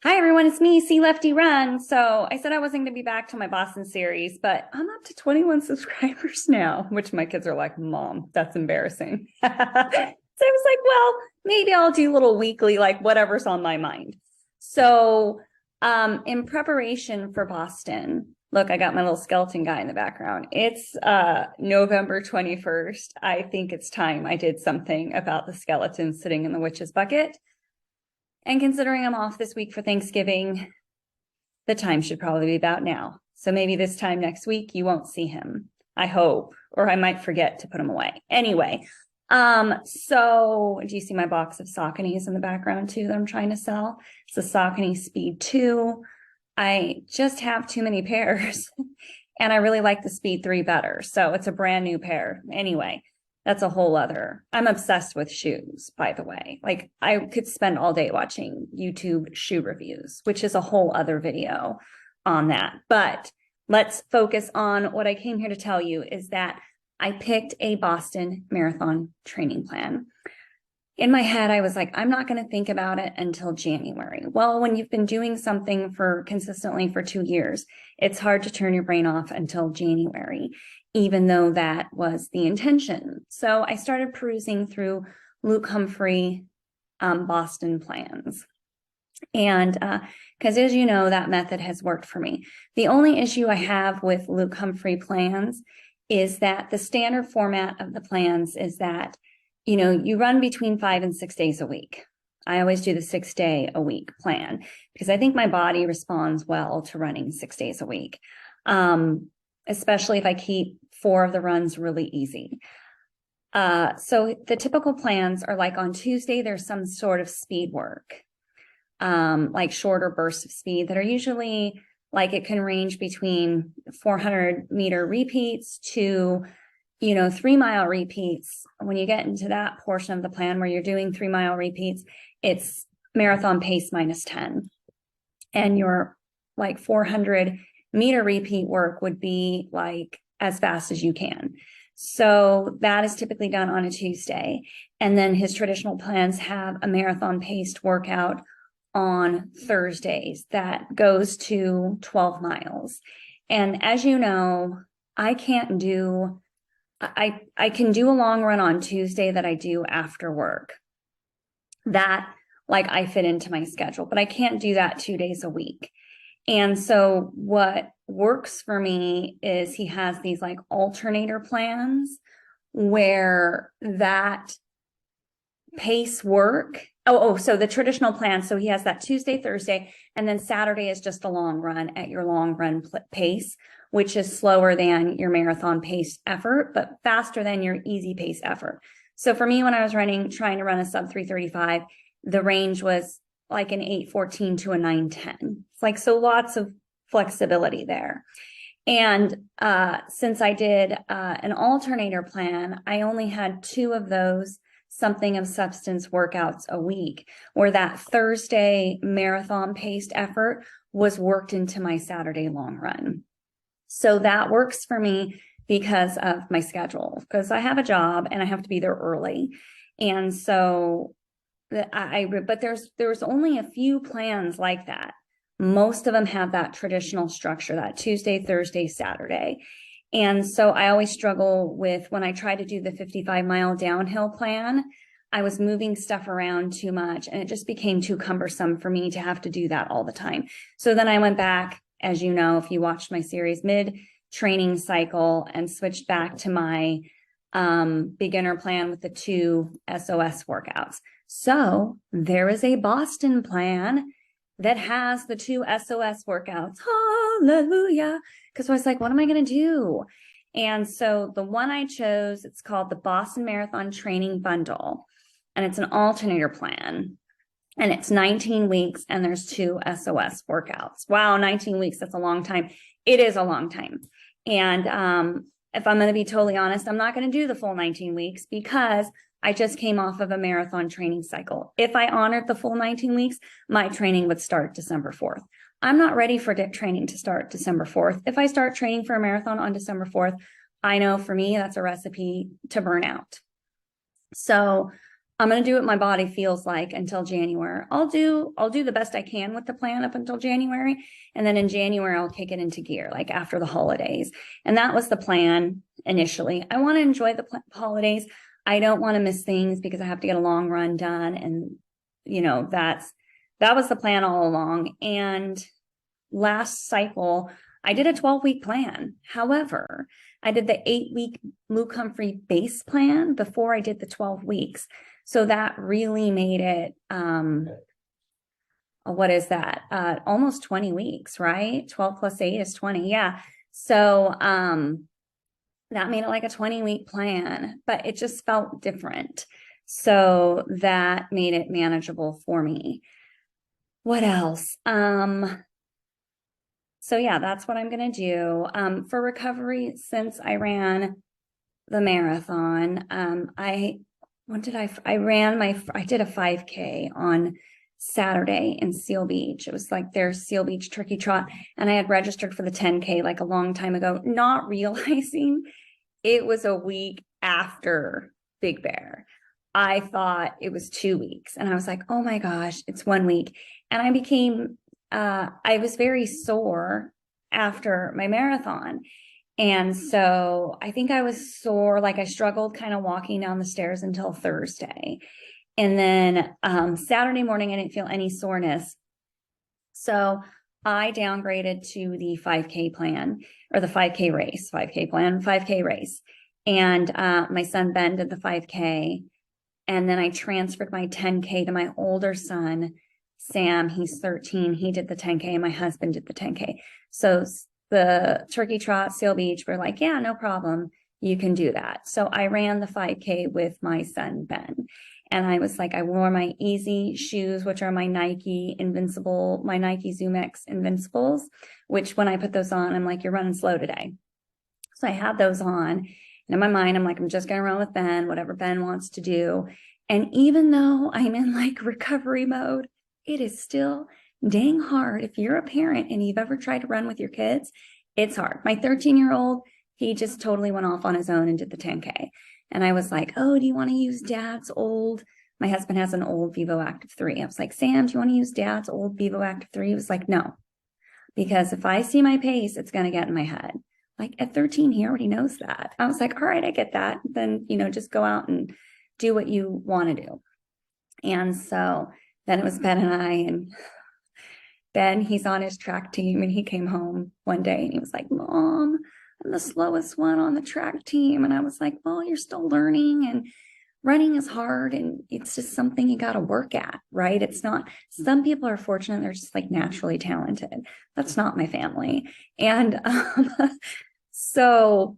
Hi everyone, it's me, C Lefty Run. So I said I wasn't going to be back to my Boston series, but I'm up to 21 subscribers now, which my kids are like, Mom, that's embarrassing. So I was like, well, maybe I'll do little weekly, like whatever's on my mind. So in preparation for Boston, look, I got my little skeleton guy in the background. It's November 21st. I think it's time I did something about the skeleton sitting in the witch's bucket. And considering I'm off this week for Thanksgiving, the time should probably be about now. So maybe this time next week, you won't see him. I hope, or I might forget to put him away. Anyway, so do you see my box of Sauconys in the background too that I'm trying to sell? It's the Saucony Speed 2. I just have too many pairs and I really like the Speed 3 better. So it's a brand new pair. Anyway, that's a whole other, I'm obsessed with shoes, by the way. Like I could spend all day watching YouTube shoe reviews, which is a whole other video on that. But let's focus on what I came here to tell you is that I picked a Boston Marathon training plan. In my head, I was like, I'm not going to think about it until January. Well, when you've been doing something for consistently for 2 years, it's hard to turn your brain off until January, even though that was the intention. So I started perusing through Luke Humphrey Boston plans. And because as you know, that method has worked for me. The only issue I have with Luke Humphrey plans is that the standard format of the plans is that you run between 5 and 6 days a week. I always do the 6-day-a-week plan because I think my body responds well to running 6 days a week, especially if I keep 4 of the runs really easy. So the typical plans are like on Tuesday, there's some sort of speed work, like shorter bursts of speed that are usually like it can range between 400-meter repeats to 3-mile repeats. When you get into that portion of the plan where you're doing 3-mile repeats, it's marathon pace -10. And your like 400-meter repeat work would be like as fast as you can. So that is typically done on a Tuesday. And then his traditional plans have a marathon paced workout on Thursdays that goes to 12 miles. And as you know, I can do a long run on Tuesday that I do after work. That like I fit into my schedule, but I can't do that 2 days a week. And so what works for me is he has these like alternator plans where that pace work. So the traditional plan. So he has that Tuesday, Thursday, and then Saturday is just a long run at your long run pace, which is slower than your marathon pace effort, but faster than your easy pace effort. So for me, when I was trying to run a sub 335, the range was like an 8:14 to a 9:10. It's like, so lots of flexibility there. And since I did an alternator plan, I only had 2 of those something of substance workouts a week, where that Thursday marathon paced effort was worked into my Saturday long run. So that works for me because of my schedule, because I have a job and I have to be there early. And so but there's only a few plans like that. Most of them have that traditional structure, that Tuesday, Thursday, Saturday. And so I always struggle with when I try to do the 55-mile downhill plan, I was moving stuff around too much and it just became too cumbersome for me to have to do that all the time. So then I went back, as you know, if you watched my series, mid-training cycle and switched back to my beginner plan with the 2 SOS workouts. So there is a Boston plan that has the 2 SOS workouts. Hallelujah. Because I was like, what am I going to do? And so the one I chose, it's called the Boston Marathon Training Bundle. And it's an alternator plan. And it's 19 weeks and there's 2 SOS workouts. Wow, 19 weeks, that's a long time. It is a long time. And if I'm going to be totally honest, I'm not going to do the full 19 weeks because I just came off of a marathon training cycle. If I honored the full 19 weeks, my training would start December 4th. I'm not ready for training to start December 4th. If I start training for a marathon on December 4th, I know for me, that's a recipe to burn out. So I'm going to do what my body feels like until January. I'll do the best I can with the plan up until January. And then in January, I'll kick it into gear, like after the holidays. And that was the plan initially. I want to enjoy the holidays. I don't want to miss things because I have to get a long run done. And, that was the plan all along. And last cycle, I did a 12-week plan. However, I did the 8-week Luke Humphrey base plan before I did the 12 weeks. So that really made it, what is that? Almost 20 weeks, right? 12 plus 8 is 20. Yeah. So that made it like a 20-week plan, but it just felt different. So that made it manageable for me. What else? So yeah, that's what I'm going to do. For recovery, since I ran the marathon, I did a 5K on Saturday in Seal Beach. It was like their Seal Beach Turkey Trot. And I had registered for the 10K like a long time ago, not realizing it was a week after Big Bear. I thought it was 2 weeks. And I was like, oh my gosh, it's 1 week. And I was very sore after my marathon. And so I think I was sore, like I struggled kind of walking down the stairs until Thursday. And then Saturday morning, I didn't feel any soreness. So I downgraded to the 5K plan, or the 5K race, 5K plan, 5K race. And my son, Ben, did the 5K. And then I transferred my 10K to my older son, Sam. He's 13. He did the 10K, and my husband did the 10K. So the Turkey Trot, Seal Beach, we're like, yeah, no problem. You can do that. So I ran the 5K with my son, Ben. And I was like, I wore my Easy shoes, which are my Nike Zoom X Invincibles, which when I put those on, I'm like, you're running slow today. So I had those on. And in my mind, I'm like, I'm just going to run with Ben, whatever Ben wants to do. And even though I'm in like recovery mode, it is still dang hard. If you're a parent and you've ever tried to run with your kids, it's hard. My 13-year-old, he just totally went off on his own and did the 10K. And I was like, oh, do you want to use my husband has an old Vivo Active 3. I was like, Sam, do you want to use dad's old Vivo Active 3? He was like, no, because if I see my pace, it's going to get in my head. Like at 13, he already knows that. I was like, all right, I get that. Then, just go out and do what you want to do. And so then it was Ben and I, and Ben, he's on his track team, and he came home one day and he was like, Mom, I'm the slowest one on the track team. And I was like, well, you're still learning, and running is hard, and it's just something you got to work at, right? It's not, some people are fortunate. They're just like naturally talented. That's not my family. And so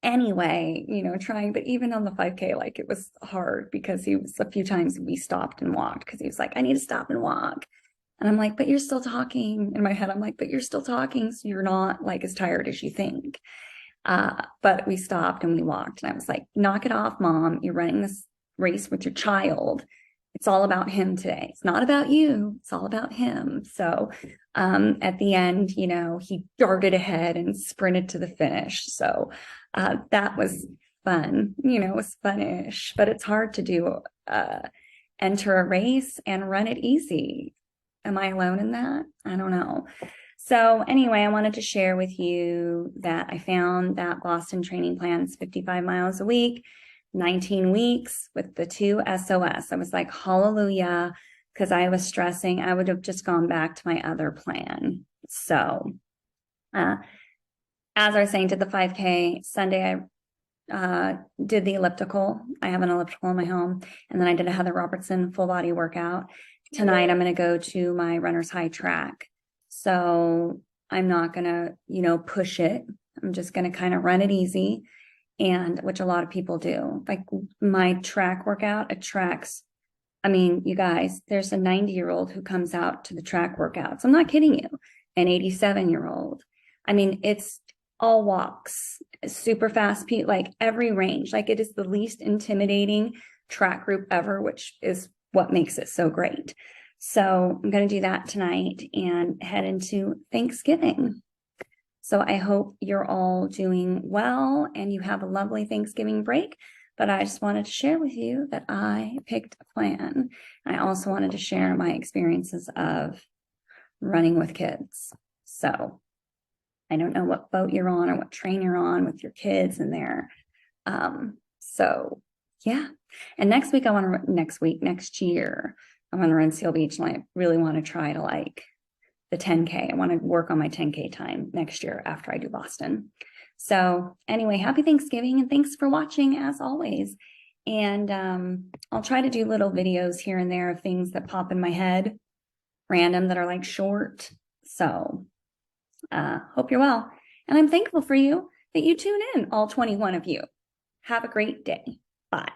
anyway, trying, but even on the 5K, like it was hard because he was a few times we stopped and walked because he was like, I need to stop and walk. And I'm like, but you're still talking. In my head, I'm like, but you're still talking. So you're not like as tired as you think. But we stopped and we walked, and I was like, knock it off, Mom. You're running this race with your child. It's all about him today. It's not about you. It's all about him. So at the end, he darted ahead and sprinted to the finish. So that was fun. It was fun-ish, but it's hard to do, enter a race and run it easy. Am I alone in that? I don't know. So anyway, I wanted to share with you that I found that Boston training plan is 55 miles a week, 19 weeks with the 2 SOS. I was like, hallelujah, because I was stressing. I would have just gone back to my other plan. So as I was saying, did the 5K. Sunday, I did the elliptical. I have an elliptical in my home. And then I did a Heather Robertson full body workout. Tonight, I'm going to go to my runner's high track. So I'm not going to, push it. I'm just going to kind of run it easy, and which a lot of people do. Like my track workout attracts, you guys, there's a 90-year-old who comes out to the track workouts. I'm not kidding you. An 87-year-old. It's all walks, super fast, like every range. Like it is the least intimidating track group ever, which is what makes it so great. So I'm going to do that tonight and head into Thanksgiving. So I hope you're all doing well and you have a lovely Thanksgiving break. but I just wanted to share with you that I picked a plan. I also wanted to share my experiences of running with kids. So I don't know what boat you're on or what train you're on with your kids in there. So yeah. And next year, I want to run Seal Beach, and I really want to try to like the 10K. I want to work on my 10K time next year after I do Boston. So anyway, happy Thanksgiving, and thanks for watching as always. And I'll try to do little videos here and there of things that pop in my head, random, that are like short. So hope you're well. And I'm thankful for you that you tune in, all 21 of you. Have a great day. Bye.